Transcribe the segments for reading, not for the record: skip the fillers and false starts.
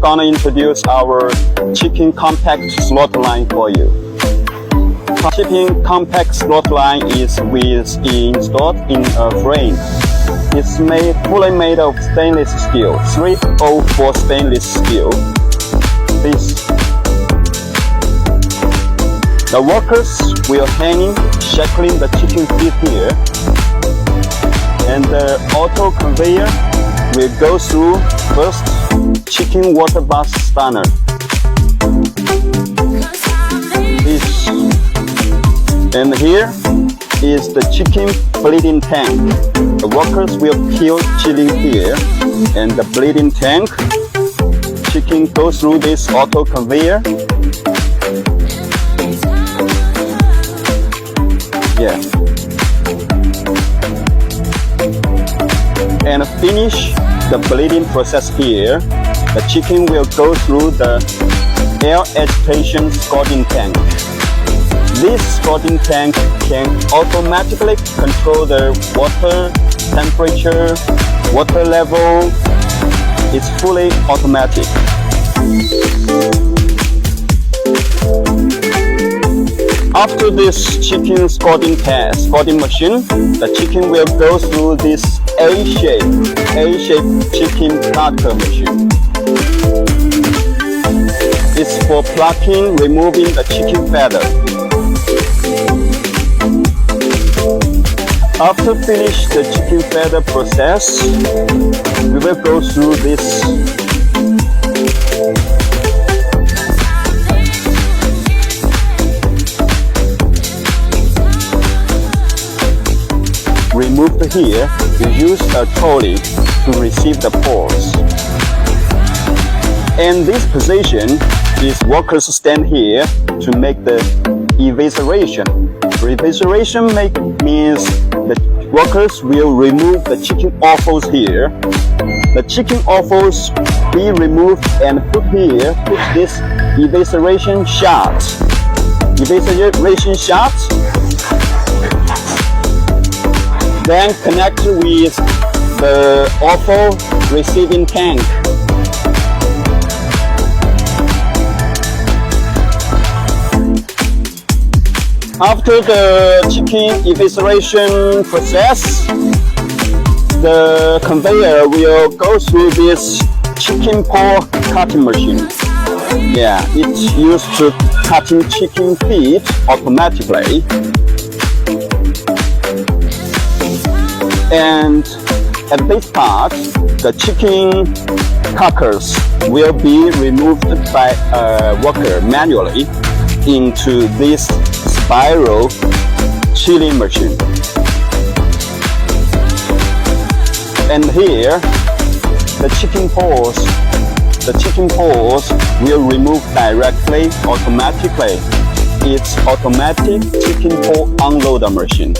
gonna introduce our chicken compact slaughter line for you. Chicken compact slaughter line is installed in a frame. It's fully made of stainless steel, 304 stainless steel. The workers will hang shackling the chicken feet here, and the auto conveyor will go through first chicken water bath stunner. And here is the chicken bleeding tank. The workers will kill chilling here, and the bleeding tank. Chicken goes through this auto conveyor. Yeah. And finish the bleeding process here. The chicken will go through the air agitation scalding tank. This scalding tank can automatically control the water temperature, water level. It's fully automatic. After this chicken scalding machine, the chicken will go through this A-shaped chicken plucker machine. It's for plucking, removing the chicken feather. After finish the chicken feather process, we will go through this remove the hair. We use a trolley to receive the pores. In this position, these workers stand here to make the evisceration. Evisceration means the workers will remove the chicken offals here. The chicken offals be removed and put here, put this evisceration shaft. Evisceration shaft. Then connect with the offal receiving tank. After the chicken evisceration process, the conveyor will go through this chicken paw cutting machine. Yeah, it's used to cutting chicken feet automatically. And at this part, the chicken carcass will be removed by a worker manually into this spiral chilling machine. And here, the chicken paws will remove directly, automatically. It's automatic chicken paw unloader machine.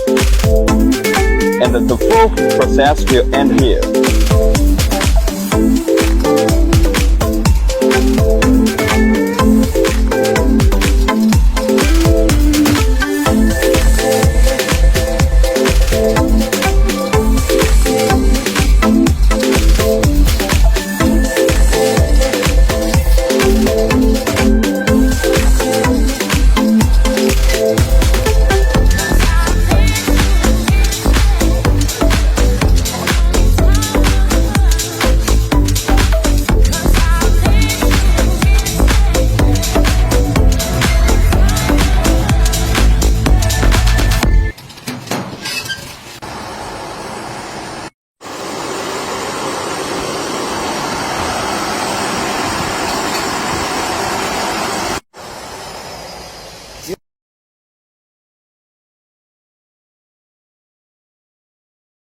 And the full process will end here.